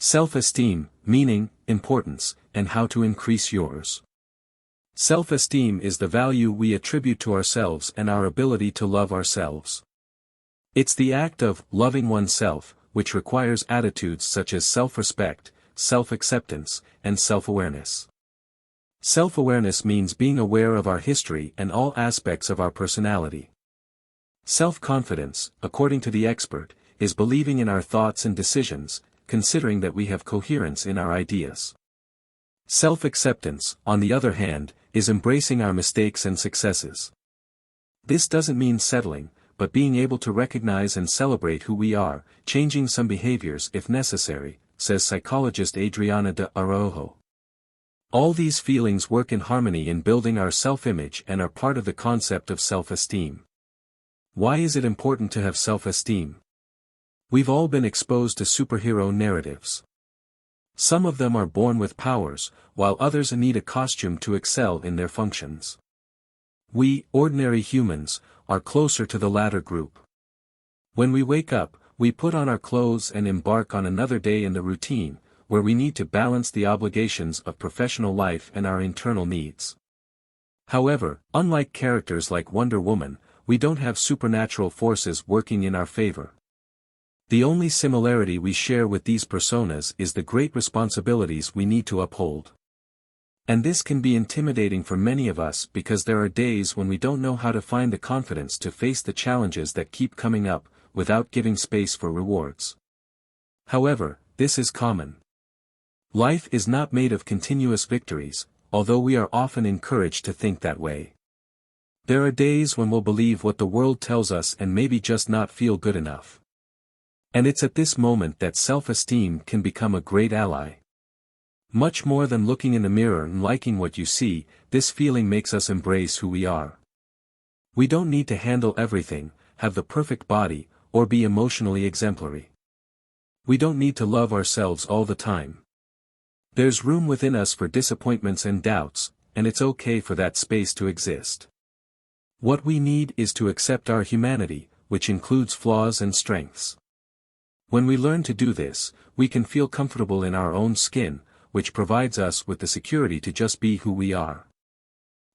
Self-esteem, meaning, importance, and how to increase yours. Self-esteem is the value we attribute to ourselves and our ability to love ourselves. It's the act of loving oneself, which requires attitudes such as self-respect, self-acceptance, and self-awareness. Self-awareness means being aware of our history and all aspects of our personality. Self-confidence, according to the expert, is believing in our thoughts and decisions, considering that we have coherence in our ideas. Self-acceptance, on the other hand, is embracing our mistakes and successes. This doesn't mean settling, but being able to recognize and celebrate who we are, changing some behaviors if necessary, says psychologist Adriana de Araujo. All these feelings work in harmony in building our self-image and are part of the concept of self-esteem. Why is it important to have self-esteem? We've all been exposed to superhero narratives. Some of them are born with powers, while others need a costume to excel in their functions. We, ordinary humans, are closer to the latter group. When we wake up, we put on our clothes and embark on another day in the routine, where we need to balance the obligations of professional life and our internal needs. However, unlike characters like Wonder Woman, we don't have supernatural forces working in our favor. The only similarity we share with these personas is the great responsibilities we need to uphold. And this can be intimidating for many of us because there are days when we don't know how to find the confidence to face the challenges that keep coming up, without giving space for rewards. However, this is common. Life is not made of continuous victories, although we are often encouraged to think that way. There are days when we'll believe what the world tells us and maybe just not feel good enough. And it's at this moment that self-esteem can become a great ally. Much more than looking in the mirror and liking what you see, this feeling makes us embrace who we are. We don't need to handle everything, have the perfect body, or be emotionally exemplary. We don't need to love ourselves all the time. There's room within us for disappointments and doubts, and it's okay for that space to exist. What we need is to accept our humanity, which includes flaws and strengths. When we learn to do this, we can feel comfortable in our own skin, which provides us with the security to just be who we are.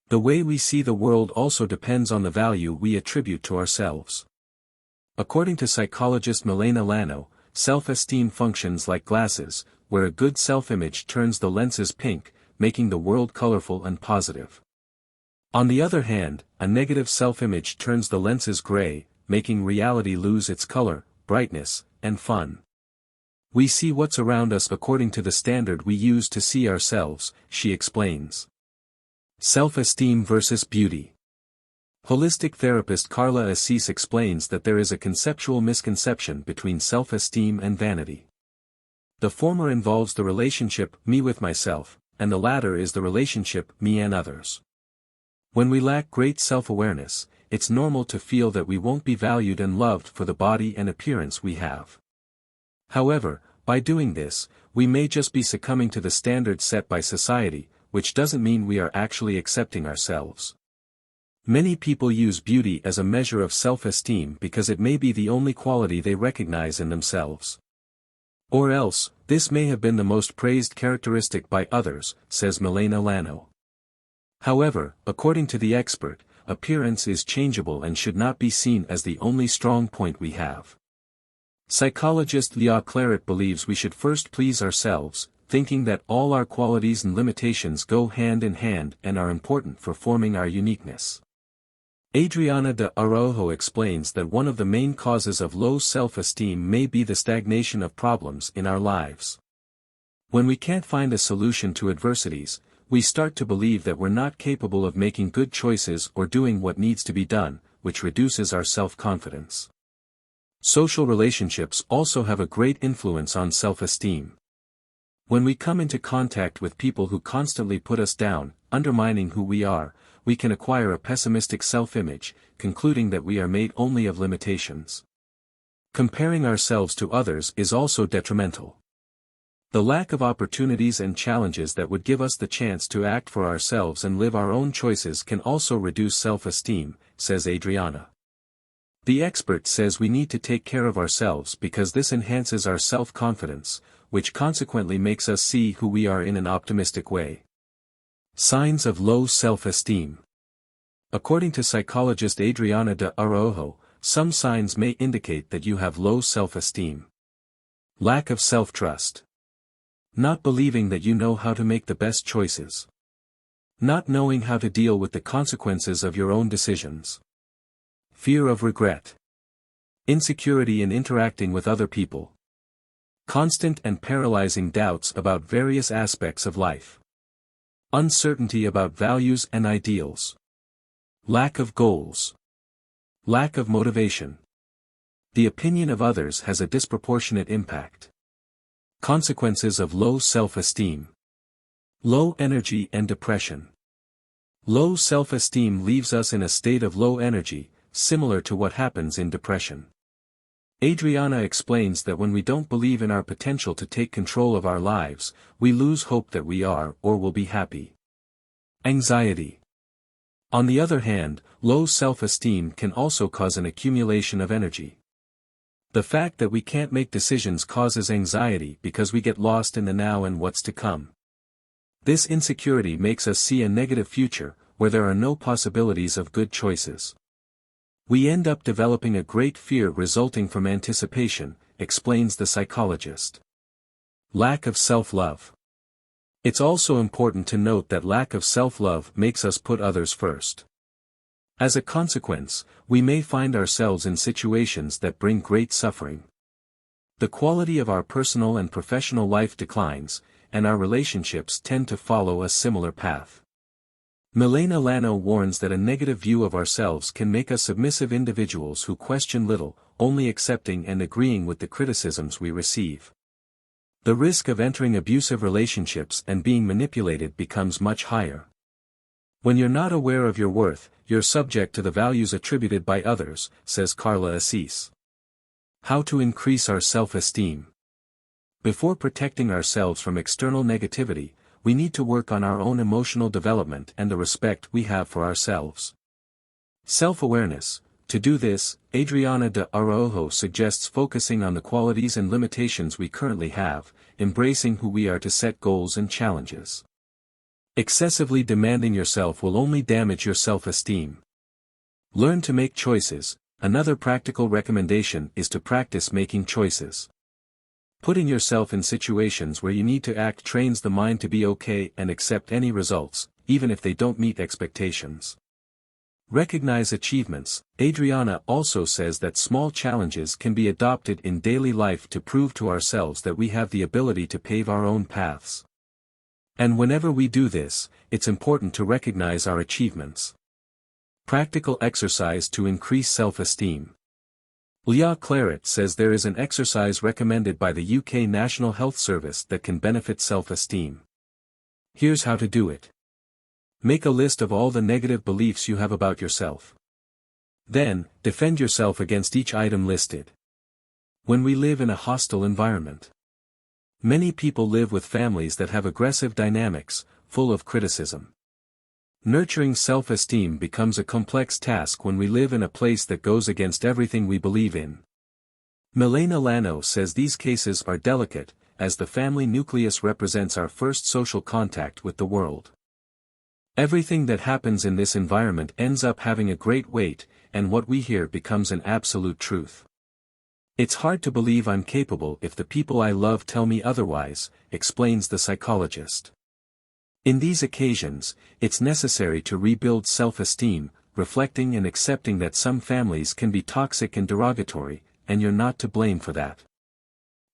The way we see the world also depends on the value we attribute to ourselves. According to psychologist Milena Lano, self-esteem functions like glasses, where a good self-image turns the lenses pink, making the world colorful and positive. On the other hand, a negative self-image turns the lenses gray, making reality lose its color, brightness, and fun. We see what's around us according to the standard we use to see ourselves, she explains. Self-esteem versus beauty. Holistic therapist Carla Assis explains that there is a conceptual misconception between self-esteem and vanity. The former involves the relationship me with myself, and the latter is the relationship me and others. When we lack great self-awareness, it's normal to feel that we won't be valued and loved for the body and appearance we have. However, by doing this, we may just be succumbing to the standards set by society, which doesn't mean we are actually accepting ourselves. Many people use beauty as a measure of self-esteem because it may be the only quality they recognize in themselves. Or else, this may have been the most praised characteristic by others, says Milena Lano. However, according to the expert, appearance is changeable and should not be seen as the only strong point we have. Psychologist Leah Claret believes we should first please ourselves, thinking that all our qualities and limitations go hand in hand and are important for forming our uniqueness. Adriana de Araujo explains that one of the main causes of low self-esteem may be the stagnation of problems in our lives. When we can't find a solution to adversities, we start to believe that we're not capable of making good choices or doing what needs to be done, which reduces our self-confidence. Social relationships also have a great influence on self-esteem. When we come into contact with people who constantly put us down, undermining who we are, we can acquire a pessimistic self-image, concluding that we are made only of limitations. Comparing ourselves to others is also detrimental. The lack of opportunities and challenges that would give us the chance to act for ourselves and live our own choices can also reduce self-esteem, says Adriana. The expert says we need to take care of ourselves because this enhances our self-confidence, which consequently makes us see who we are in an optimistic way. Signs of low self-esteem. According to psychologist Adriana de Araujo, some signs may indicate that you have low self-esteem. Lack of self-trust. Not believing that you know how to make the best choices. Not knowing how to deal with the consequences of your own decisions. Fear of regret. Insecurity in interacting with other people. Constant and paralyzing doubts about various aspects of life. Uncertainty about values and ideals. Lack of goals. Lack of motivation. The opinion of others has a disproportionate impact. Consequences of low self-esteem. Low energy and depression. Low self-esteem leaves us in a state of low energy, similar to what happens in depression. Adriana explains that when we don't believe in our potential to take control of our lives, we lose hope that we are or will be happy. Anxiety. On the other hand, low self-esteem can also cause an accumulation of energy. The fact that we can't make decisions causes anxiety because we get lost in the now and what's to come. This insecurity makes us see a negative future, where there are no possibilities of good choices. We end up developing a great fear resulting from anticipation, explains the psychologist. Lack of self-love. It's also important to note that lack of self-love makes us put others first. As a consequence, we may find ourselves in situations that bring great suffering. The quality of our personal and professional life declines, and our relationships tend to follow a similar path. Milena Lano warns that a negative view of ourselves can make us submissive individuals who question little, only accepting and agreeing with the criticisms we receive. The risk of entering abusive relationships and being manipulated becomes much higher. When you're not aware of your worth, you're subject to the values attributed by others, says Carla Assis. How to increase our self-esteem. Before protecting ourselves from external negativity, we need to work on our own emotional development and the respect we have for ourselves. Self-awareness. To do this, Adriana de Araujo suggests focusing on the qualities and limitations we currently have, embracing who we are to set goals and challenges. Excessively demanding yourself will only damage your self-esteem. Learn to make choices. Another practical recommendation is to practice making choices. Putting yourself in situations where you need to act trains the mind to be okay and accept any results, even if they don't meet expectations. Recognize achievements. Adriana also says that small challenges can be adopted in daily life to prove to ourselves that we have the ability to pave our own paths. And whenever we do this, it's important to recognize our achievements. Practical exercise to increase self-esteem. Leah Claret says there is an exercise recommended by the UK National Health Service that can benefit self-esteem. Here's how to do it. Make a list of all the negative beliefs you have about yourself. Then, defend yourself against each item listed. When we live in a hostile environment. Many people live with families that have aggressive dynamics, full of criticism. Nurturing self-esteem becomes a complex task when we live in a place that goes against everything we believe in. Milena Lano says these cases are delicate, as the family nucleus represents our first social contact with the world. Everything that happens in this environment ends up having a great weight, and what we hear becomes an absolute truth. It's hard to believe I'm capable if the people I love tell me otherwise, explains the psychologist. In these occasions, it's necessary to rebuild self-esteem, reflecting and accepting that some families can be toxic and derogatory, and you're not to blame for that.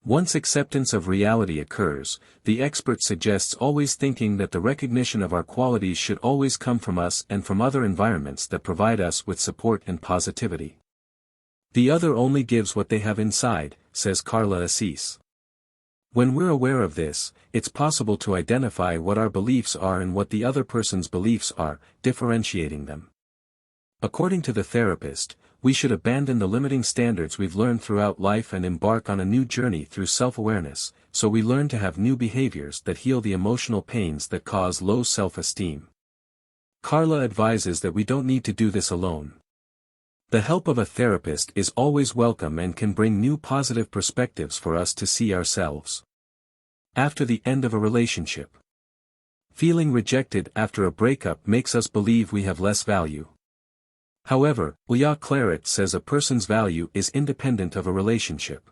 Once acceptance of reality occurs, the expert suggests always thinking that the recognition of our qualities should always come from us and from other environments that provide us with support and positivity. The other only gives what they have inside, says Carla Assis. When we're aware of this, it's possible to identify what our beliefs are and what the other person's beliefs are, differentiating them. According to the therapist, we should abandon the limiting standards we've learned throughout life and embark on a new journey through self-awareness, so we learn to have new behaviors that heal the emotional pains that cause low self-esteem. Carla advises that we don't need to do this alone. The help of a therapist is always welcome and can bring new positive perspectives for us to see ourselves. After the end of a relationship. Feeling rejected after a breakup makes us believe we have less value. However, Leah Claret says a person's value is independent of a relationship.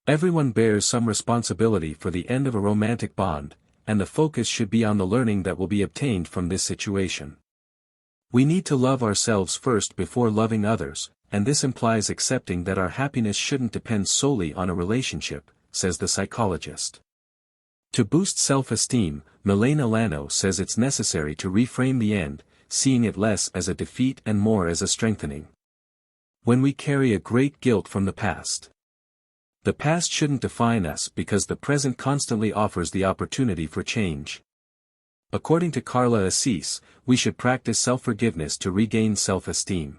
Everyone bears some responsibility for the end of a romantic bond, and the focus should be on the learning that will be obtained from this situation. We need to love ourselves first before loving others, and this implies accepting that our happiness shouldn't depend solely on a relationship, says the psychologist. To boost self-esteem, Milena Lano says it's necessary to reframe the end, seeing it less as a defeat and more as a strengthening. When we carry a great guilt from the past shouldn't define us because the present constantly offers the opportunity for change. According to Carla Assis, we should practice self-forgiveness to regain self-esteem.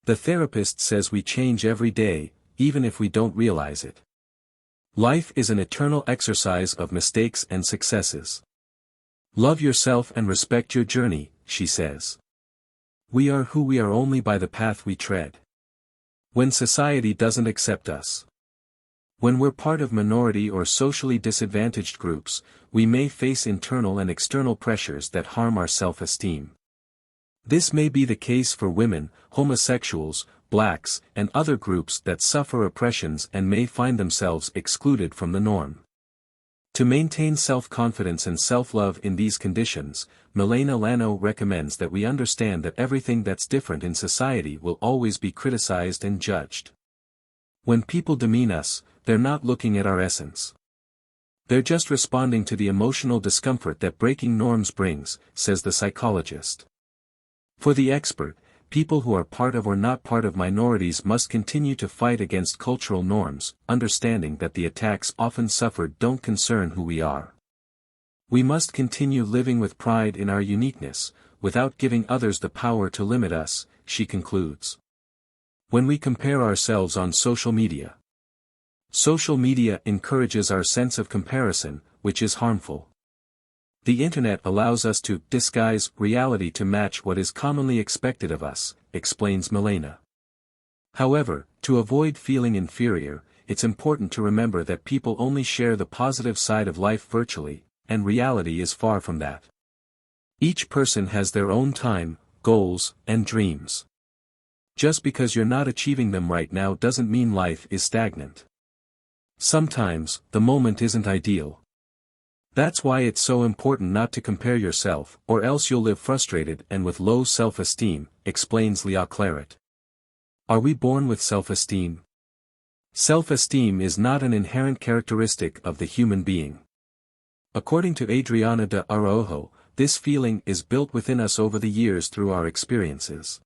The therapist says we change every day, even if we don't realize it. Life is an eternal exercise of mistakes and successes. Love yourself and respect your journey, she says. We are who we are only by the path we tread. When society doesn't accept us. When we're part of minority or socially disadvantaged groups, we may face internal and external pressures that harm our self-esteem. This may be the case for women, homosexuals, blacks, and other groups that suffer oppressions and may find themselves excluded from the norm. To maintain self-confidence and self-love in these conditions, Milena Lano recommends that we understand that everything that's different in society will always be criticized and judged. When people demean us, they're not looking at our essence. They're just responding to the emotional discomfort that breaking norms brings, says the psychologist. For the expert, people who are part of or not part of minorities must continue to fight against cultural norms, understanding that the attacks often suffered don't concern who we are. We must continue living with pride in our uniqueness, without giving others the power to limit us, she concludes. When we compare ourselves on social media encourages our sense of comparison, which is harmful. The internet allows us to disguise reality to match what is commonly expected of us, explains Milena. However, to avoid feeling inferior, it's important to remember that people only share the positive side of life virtually, and reality is far from that. Each person has their own time, goals, and dreams. Just because you're not achieving them right now doesn't mean life is stagnant. Sometimes, the moment isn't ideal. That's why it's so important not to compare yourself, or else you'll live frustrated and with low self-esteem, explains Leah Claret. Are we born with self-esteem? Self-esteem is not an inherent characteristic of the human being. According to Adriana de Araujo, this feeling is built within us over the years through our experiences.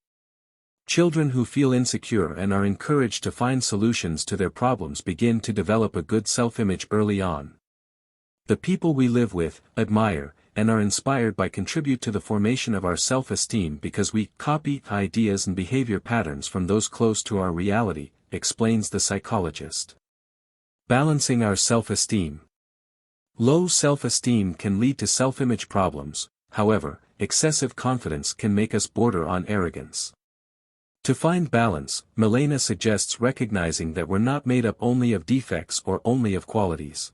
Children who feel insecure and are encouraged to find solutions to their problems begin to develop a good self-image early on. The people we live with, admire, and are inspired by contribute to the formation of our self-esteem because we copy ideas and behavior patterns from those close to our reality, explains the psychologist. Balancing our self-esteem. Low self-esteem can lead to self-image problems, however, excessive confidence can make us border on arrogance. To find balance, Milena suggests recognizing that we're not made up only of defects or only of qualities.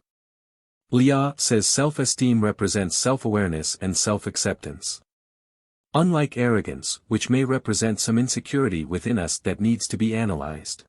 Leah says self-esteem represents self-awareness and self-acceptance. Unlike arrogance, which may represent some insecurity within us that needs to be analyzed.